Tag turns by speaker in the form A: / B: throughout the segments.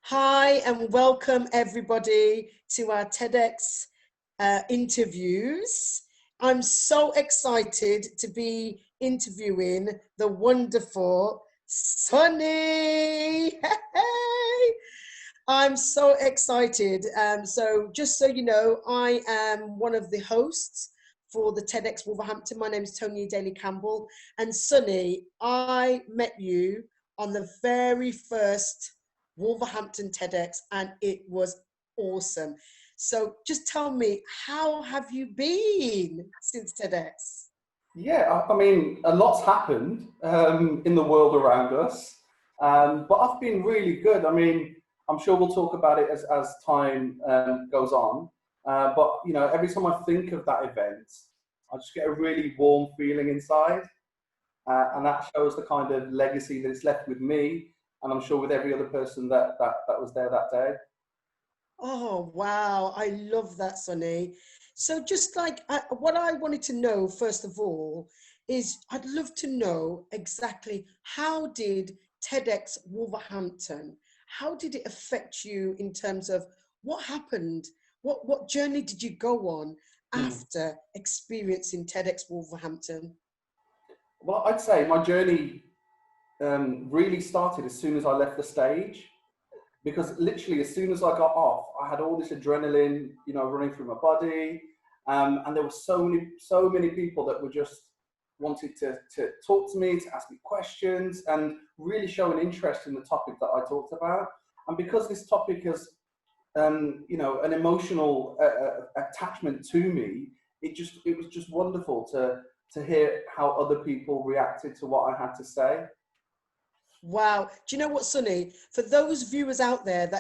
A: Hi and welcome everybody to our TEDx interviews. I'm so excited to be interviewing the wonderful Sunny. Hey! I'm so excited. So just so you know, I am one of the hosts for the TEDx Wolverhampton. My name is Tonia Daley-Campbell. And Sunny, I met you on the very first Wolverhampton TEDx and it was awesome. So just tell me, how have you been since TEDx?
B: Yeah, I mean, a lot's happened in the world around us, but I've been really good. I mean, I'm sure we'll talk about it as time goes on. But you know, every time I think of that event, I just get a really warm feeling inside, and that shows the kind of legacy that it's left with me, and I'm sure with every other person that was there that day.
A: Oh, wow. I love that, Sunny. So just like what I wanted to know, first of all, is I'd love to know exactly how did TEDx Wolverhampton, how did it affect you in terms of what happened? What journey did you go on
B: Mm.
A: after experiencing TEDx Wolverhampton?
B: Well, I'd say my journey really started as soon as I left the stage. Because literally as soon as I got off, I had all this adrenaline, you know, running through my body, and there were so many people that were just wanted to talk to me, to ask me questions, and really show an interest in the topic that I talked about. And because this topic has, you know, an emotional attachment to me, it was just wonderful to hear how other people reacted to what I had to say.
A: Wow. Do you know what, Sunny? For those viewers out there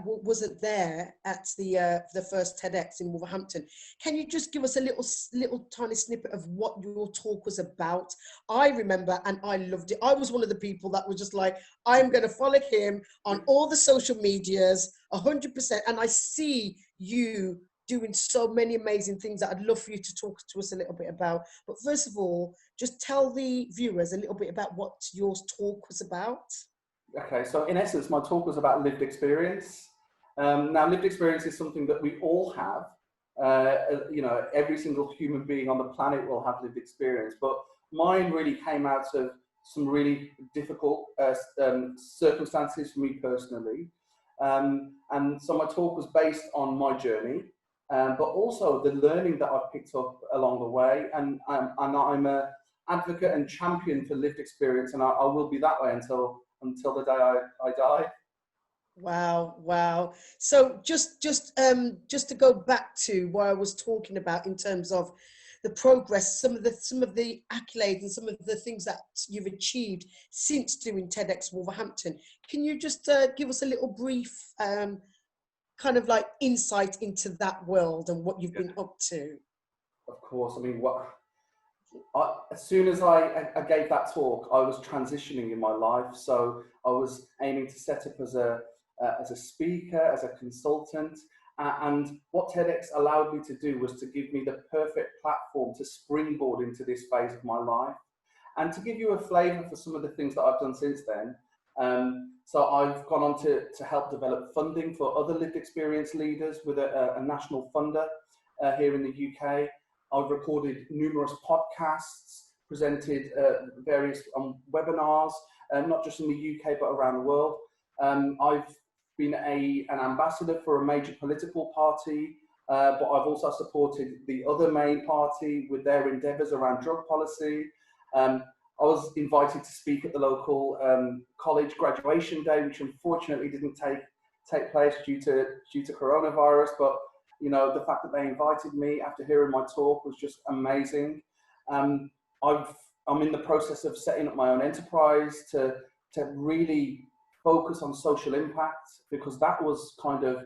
A: wasn't there at the first TEDx in Wolverhampton, can you just give us a little tiny snippet of what your talk was about? I remember and I loved it. I was one of the people that was just like, I'm going to follow him on all the social medias, 100%. And I see you doing so many amazing things that I'd love for you to talk to us a little bit about. But first of all, just tell the viewers a little bit about what your talk was about.
B: Okay, so in essence, my talk was about lived experience. Now, lived experience is something that we all have. You know, every single human being on the planet will have lived experience, but mine really came out of some really difficult circumstances for me personally. And so my talk was based on my journey, but also the learning that I've picked up along the way. And I'm a advocate and champion for lived experience, and I will be that way until the day I die.
A: Wow, wow. So just to go back to what I was talking about in terms of the progress, some of the accolades and some of the things that you've achieved since doing TEDx Wolverhampton. Can you just give us a little brief kind of like insight into that world and what you've
B: Yeah.
A: been up to?
B: Of course, I mean, as soon as I gave that talk, I was transitioning in my life. So I was aiming to set up as a speaker, as a consultant. And what TEDx allowed me to do was to give me the perfect platform to springboard into this phase of my life. And to give you a flavour for some of the things that I've done since then, so I've gone on to help develop funding for other lived experience leaders with a national funder here in the UK. I've recorded numerous podcasts, presented various webinars, not just in the UK but around the world. I've been an ambassador for a major political party, but I've also supported the other main party with their endeavours around drug policy. I was invited to speak at the local college graduation day, which unfortunately didn't take place due to coronavirus, but you know, the fact that they invited me after hearing my talk was just amazing. I'm in the process of setting up my own enterprise to really focus on social impact, because that was kind of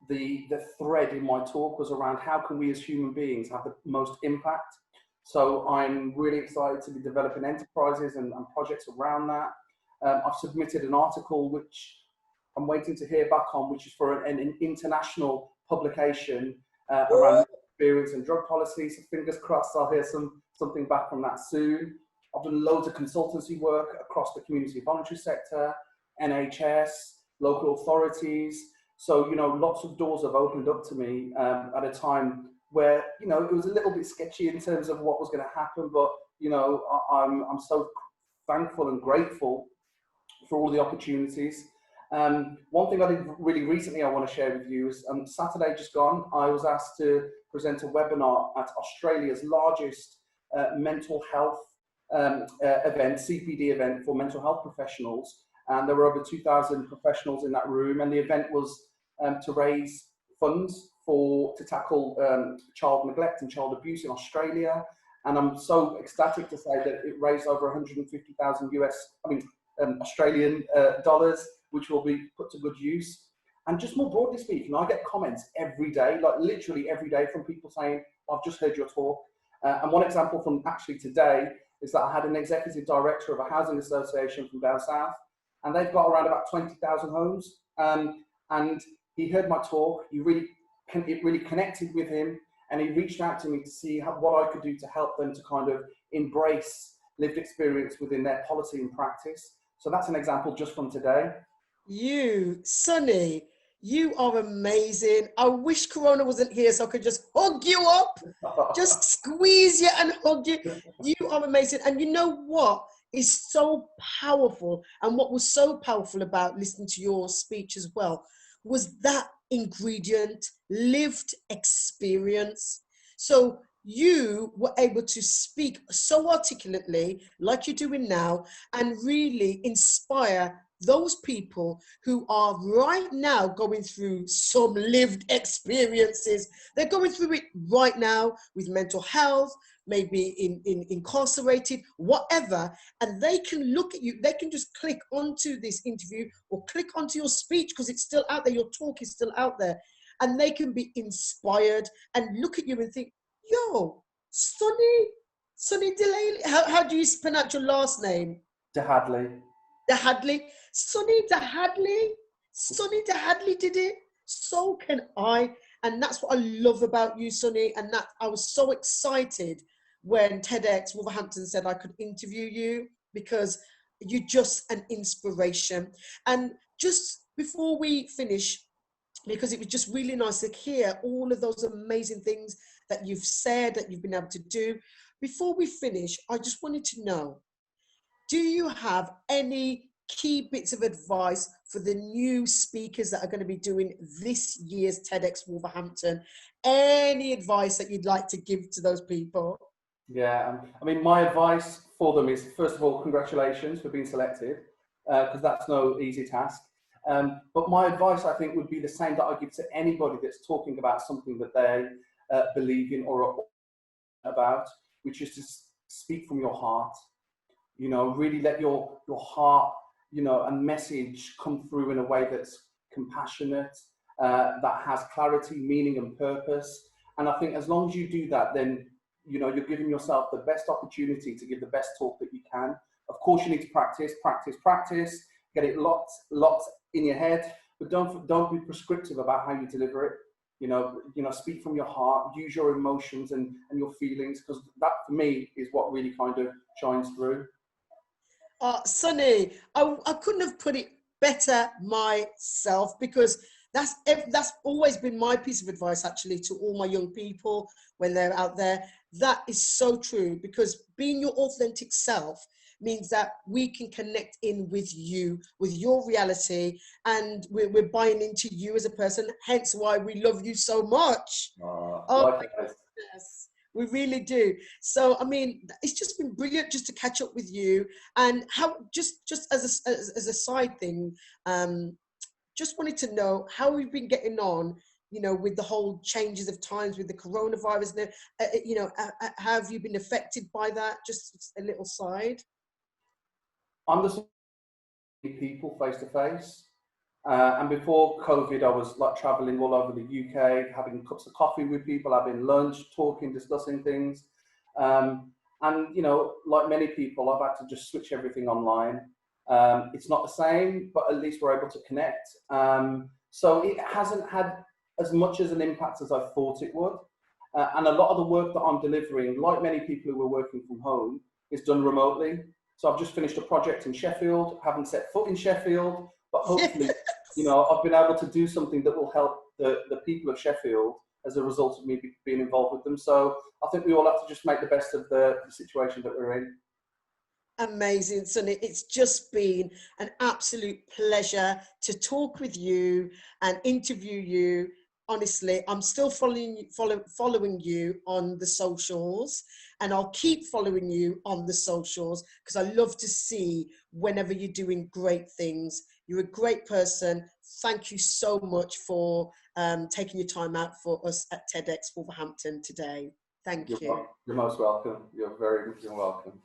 B: the thread in my talk, was around how can we as human beings have the most impact. So I'm really excited to be developing enterprises and projects around that. I've submitted an article which I'm waiting to hear back on, which is for an international publication around experience and drug policy. So fingers crossed I'll hear something back from that soon. I've done loads of consultancy work across the community voluntary sector, NHS, local authorities. So, you know, lots of doors have opened up to me at a time where, you know, it was a little bit sketchy in terms of what was going to happen. But, you know, I'm so thankful and grateful for all the opportunities. One thing I did really recently I want to share with you is Saturday just gone, I was asked to present a webinar at Australia's largest mental health event, CPD event for mental health professionals. And there were over 2,000 professionals in that room. And the event was to raise funds to tackle child neglect and child abuse in Australia. And I'm so ecstatic to say that it raised over 150,000 Australian dollars, which will be put to good use. And just more broadly speaking, I get comments every day, like literally every day, from people saying, I've just heard your talk. And one example from actually today is that I had an executive director of a housing association from down south, and they've got around about 20,000 homes. And he heard my talk, it really connected with him, and he reached out to me to see what I could do to help them to kind of embrace lived experience within their policy and practice. So that's an example just from today.
A: Sunny, you are amazing. I wish Corona wasn't here so I could just hug you up, just squeeze you and hug you. You are amazing. And you know what is so powerful, and what was so powerful about listening to your speech as well, was that ingredient, lived experience. So you were able to speak so articulately, like you're doing now, and really inspire those people who are right now going through some lived experiences. They're going through it right now with mental health, maybe incarcerated, whatever, and they can look at you, they can just click onto this interview or click onto your speech, because it's still out there, your talk is still out there, and they can be inspired and look at you and think, yo, Sunny Daley, how do you pronounce your last name?
B: Dhadley.
A: Dhadley. Sunny Dhadley did it. So can I. And that's what I love about you, Sunny. And that I was so excited when TEDx Wolverhampton said I could interview you, because you're just an inspiration. And just before we finish, because it was just really nice to hear all of those amazing things that you've said, that you've been able to do. Before we finish, I just wanted to know, do you have any key bits of advice for the new speakers that are going to be doing this year's TEDx Wolverhampton? Any advice that you'd like to give to those people?
B: Yeah, I mean, my advice for them is, first of all, congratulations for being selected, because that's no easy task. But my advice, I think, would be the same that I give to anybody that's talking about something that they believe in or about, which is to speak from your heart. You know, really let your heart, you know, and message come through in a way that's compassionate, that has clarity, meaning and purpose. And I think as long as you do that, then, you know, you're giving yourself the best opportunity to give the best talk that you can. Of course, you need to practice, get it locked in your head, but don't be prescriptive about how you deliver it. You know, speak from your heart, use your emotions and your feelings, because that, for me, is what really kind of shines through.
A: Sunny, I couldn't have put it better myself, because that's always been my piece of advice, actually, to all my young people when they're out there. That is so true, because being your authentic self means that we can connect in with you, with your reality, and we're buying into you as a person, hence why we love you so much. Oh my goodness. We really do. So, I mean, it's just been brilliant just to catch up with you. And how, just as a side thing, just wanted to know how we've been getting on, you know, with the whole changes of times with the coronavirus. You know, how have you been affected by that? Just a little side.
B: I'm the people face to face. And before COVID, I was like traveling all over the UK, having cups of coffee with people, having lunch, talking, discussing things. And, you know, like many people, I've had to just switch everything online. It's not the same, but at least we're able to connect. So it hasn't had as much as an impact as I thought it would. And a lot of the work that I'm delivering, like many people who are working from home, is done remotely. So I've just finished a project in Sheffield, haven't set foot in Sheffield, but hopefully you know, I've been able to do something that will help the people of Sheffield as a result of me being involved with them. So I think we all have to just make the best of the situation that we're in.
A: Amazing, Sunny. It's just been an absolute pleasure to talk with you and interview you. Honestly, I'm still following you on the socials, and I'll keep following you on the socials because I love to see whenever you're doing great things. You're a great person. Thank you so much for taking your time out for us at TEDx Wolverhampton today. Thank you.
B: You're most welcome. You're welcome.